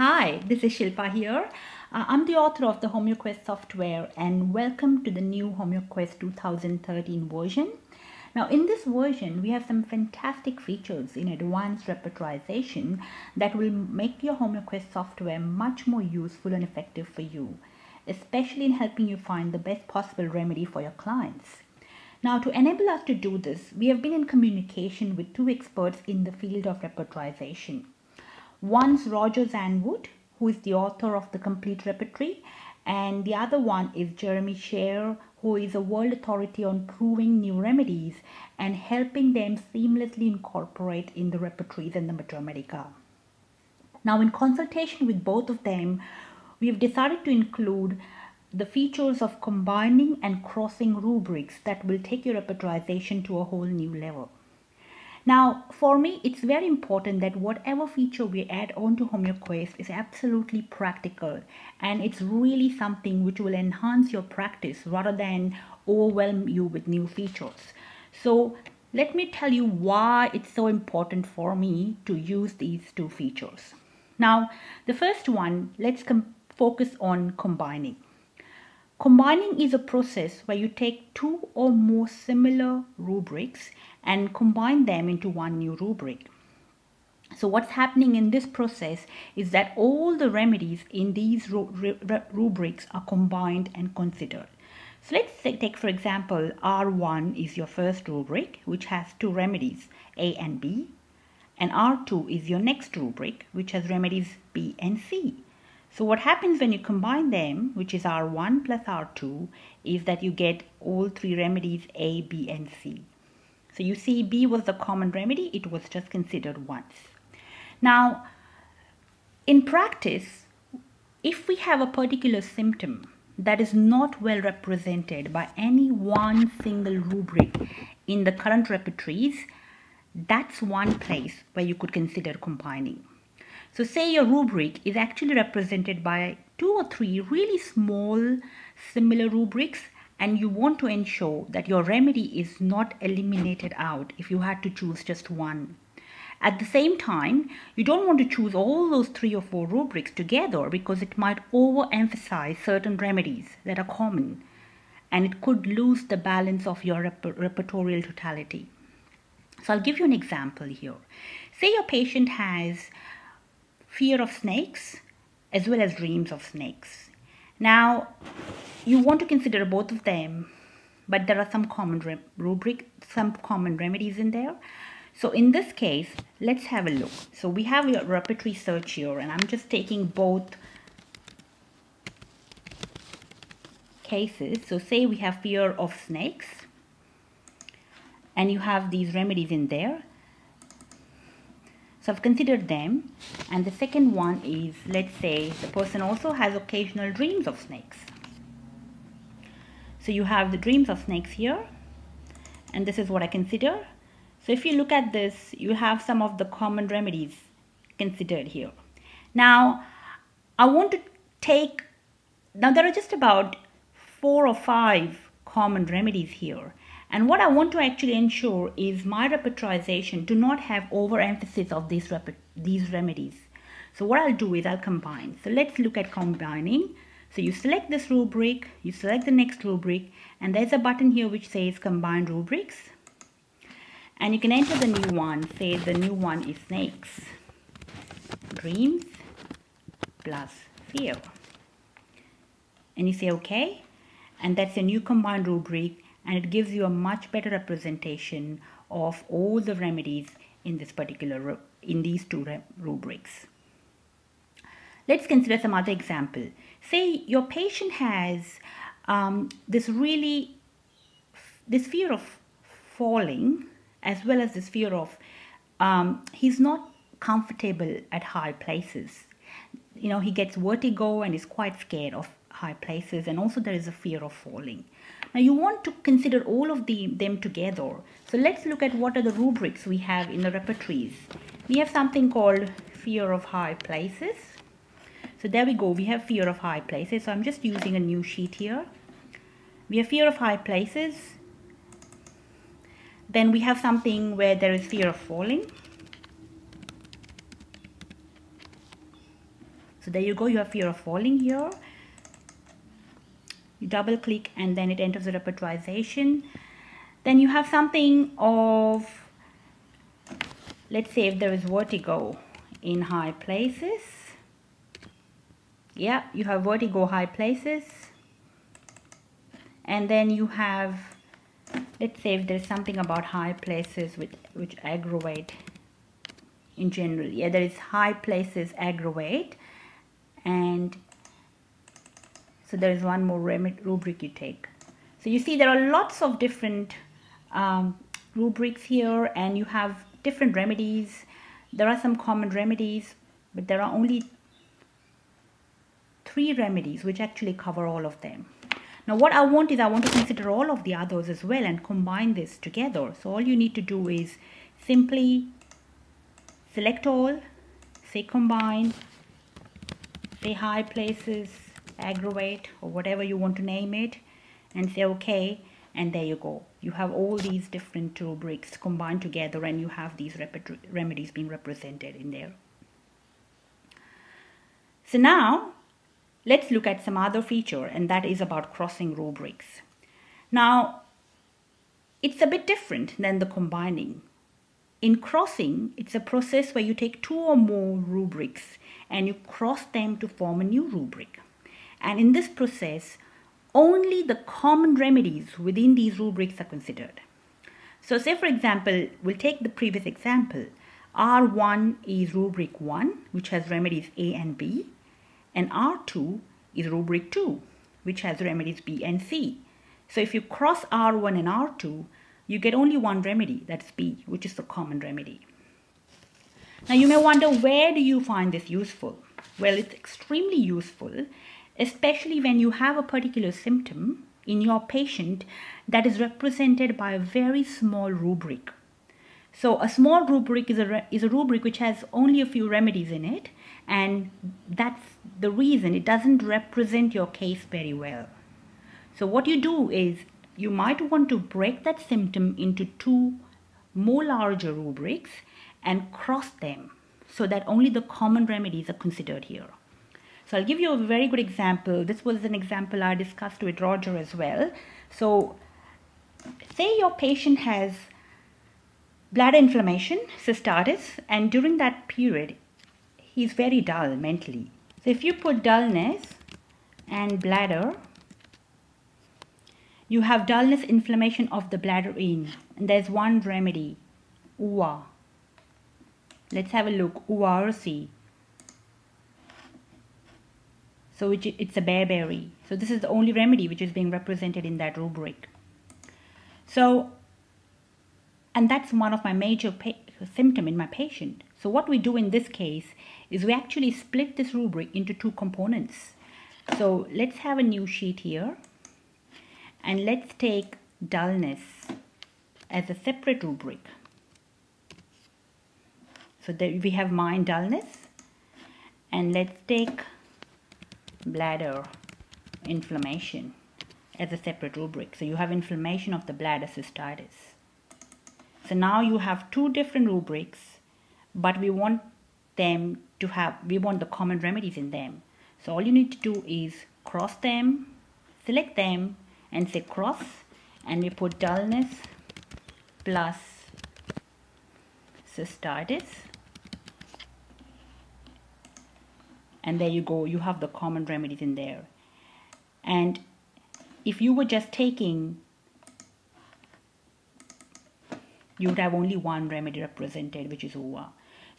Hi, this is Shilpa here. I'm the author of the HomeoQuest software and welcome to the new HomeoQuest 2013 version. Now in this version, we have some fantastic features in advanced repertorization that will make your HomeoQuest software much more useful and effective for you, especially in helping you find the best possible remedy for your clients. Now, to enable us to do this, we have been in communication with two experts in the field of repertorization. One's Roger Zanwood, who is the author of The Complete Repertory, and the other one is Jeremy Scher, who is a world authority on proving new remedies and helping them seamlessly incorporate in the repertories and the Mathematica. Now, in consultation with both of them, we have decided to include the features of combining and crossing rubrics that will take your repertorization to a whole new level. Now, for me, it's very important that whatever feature we add on to HomeoQuest is absolutely practical, and it's really something which will enhance your practice rather than overwhelm you with new features. So let me tell you why it's so important for me to use these two features. Now, the first one, let's focus on combining. Combining is a process where you take two or more similar rubrics and combine them into one new rubric. So what's happening in this process is that all the remedies in these rubrics are combined and considered. So let's take, for example, R1 is your first rubric, which has two remedies, A and B, and R2 is your next rubric, which has remedies B and C. So what happens when you combine them, which is R1 plus R2, is that you get all three remedies A, B, and C. So you see B was the common remedy, it was just considered once. Now, in practice, if we have a particular symptom that is not well represented by any one single rubric in the current repertories, that's one place where you could consider combining. So say your rubric is actually represented by two or three really small similar rubrics, and you want to ensure that your remedy is not eliminated out if you had to choose just one. At the same time, you don't want to choose all those 3 or 4 rubrics together because it might overemphasize certain remedies that are common, and it could lose the balance of your repertorial totality. So I'll give you an example here. Say your patient has fear of snakes as well as dreams of snakes. Now, you want to consider both of them, but there are some common remedies in there. So in this case, let's have a look. So we have a repertory search here, and I'm just taking both cases. So say we have fear of snakes, and you have these remedies in there. So I've considered them, and the second one is, let's say the person also has occasional dreams of snakes. So you have the dreams of snakes here, and this is what I consider. So if you look at this, you have some of the common remedies considered here. Now I want to take, now there are just about 4 or 5 common remedies here. And what I want to actually ensure is my repertorization to not have overemphasis of these remedies. So what I'll do is I'll combine. So let's look at combining. So you select this rubric, you select the next rubric, and there's a button here which says combine rubrics. And you can enter the new one. Say the new one is snakes, dreams plus fear. And you say okay. And that's a new combined rubric. And it gives you a much better representation of all the remedies in this particular, in these two rubrics. Let's consider some other example. Say your patient has this fear of falling, as well as this fear of, he's not comfortable at high places. You know, he gets vertigo and is quite scared of high places, and also there is a fear of falling. Now you want to consider all of them together. So let's look at what are the rubrics we have in the repertories. We have something called fear of high places. So there we go, we have fear of high places. So I'm just using a new sheet here. We have fear of high places. Then we have something where there is fear of falling. So there you go, you have fear of falling here. You double click and then it enters the repertorization. Then you have something of, let's say if there is vertigo in high places. Yeah, you have vertigo high places. And then you have, let's say if there's something about high places which aggravate in general. Yeah, there is high places aggravate. And so there is one more rubric you take. So you see there are lots of different rubrics here, and you have different remedies. There are some common remedies, but there are only 3 remedies which actually cover all of them. Now what I want to consider all of the others as well and combine this together. So all you need to do is simply select all, say combine, say high places, aggravate, or whatever you want to name it, and say OK, and there you go. You have all these different rubrics combined together, and you have these remedies being represented in there. So now let's look at some other feature, and that is about crossing rubrics. Now it's a bit different than the combining. In crossing, it's a process where you take 2 or more rubrics and you cross them to form a new rubric. And in this process, only the common remedies within these rubrics are considered. So say for example, we'll take the previous example. R1 is rubric 1, which has remedies A and B, and R2 is rubric 2, which has remedies B and C. So if you cross R1 and R2, you get only one remedy, that's B, which is the common remedy. Now you may wonder, where do you find this useful? Well, it's extremely useful, especially when you have a particular symptom in your patient that is represented by a very small rubric. So a small rubric is a rubric which has only a few remedies in it, and that's the reason it doesn't represent your case very well. So what you do is, you might want to break that symptom into 2 more larger rubrics and cross them so that only the common remedies are considered here. So I'll give you a very good example. This was an example I discussed with Roger as well. So say your patient has bladder inflammation, cystitis, and during that period he's very dull mentally. So if you put dullness and bladder, you have dullness, inflammation of the bladder in, and there's one remedy, UA. Let's have a look, UARC. So it's a bearberry. So this is the only remedy which is being represented in that rubric. So, and that's one of my major symptom in my patient. So what we do in this case is we actually split this rubric into 2 components. So let's have a new sheet here. And let's take dullness as a separate rubric. So there we have mind dullness, and let's take bladder inflammation as a separate rubric. So you have inflammation of the bladder, cystitis. So now you have 2 different rubrics, but we want the common remedies in them. So all you need to do is cross them, select them, and say cross, and we put dullness plus cystitis, and there you go, you have the common remedies in there. And if you were just taking, you would have only one remedy represented, which is UA.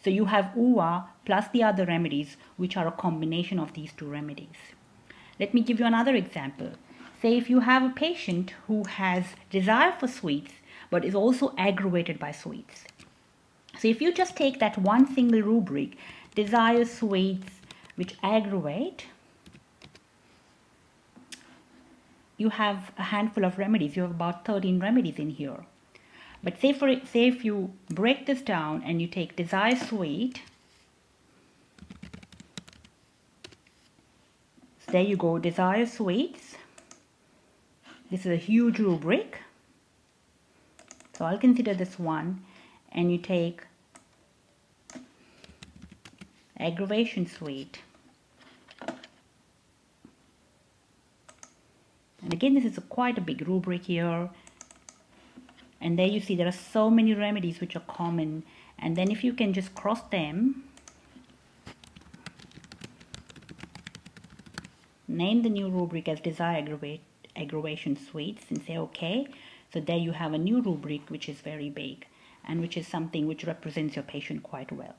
So you have UA plus the other remedies, which are a combination of these 2 remedies. Let me give you another example. Say if you have a patient who has desire for sweets but is also aggravated by sweets. So if you just take that one single rubric, desire sweets which aggravate, you have a handful of remedies. You have about 13 remedies in here. But say if you break this down and you take desire sweet, so there you go, desire sweets. This is a huge rubric. So I'll consider this one, and you take aggravation sweet. again, this is quite a big rubric here. And there you see there are so many remedies which are common. And then if you can just cross them, name the new rubric as desire aggravation suites and say okay. So there you have a new rubric which is very big and which is something which represents your patient quite well.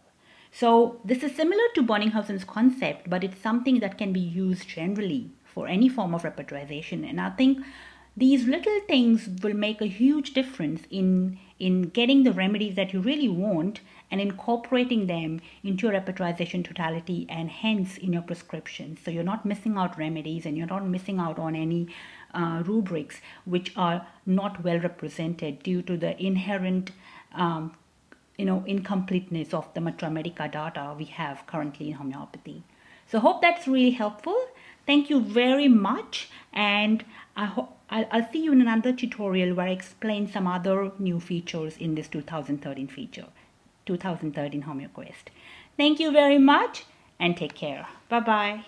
So this is similar to Bonninghausen's concept, but it's something that can be used generally for any form of repertorization. And I think these little things will make a huge difference in getting the remedies that you really want and incorporating them into your repertorization totality and hence in your prescription. So you're not missing out remedies and you're not missing out on any rubrics which are not well represented due to the inherent incompleteness of the Matra Medica data we have currently in homeopathy. So hope that's really helpful. Thank you very much, and I'll see you in another tutorial where I explain some other new features in this 2013 HomeoQuest. Thank you very much and take care. Bye-bye.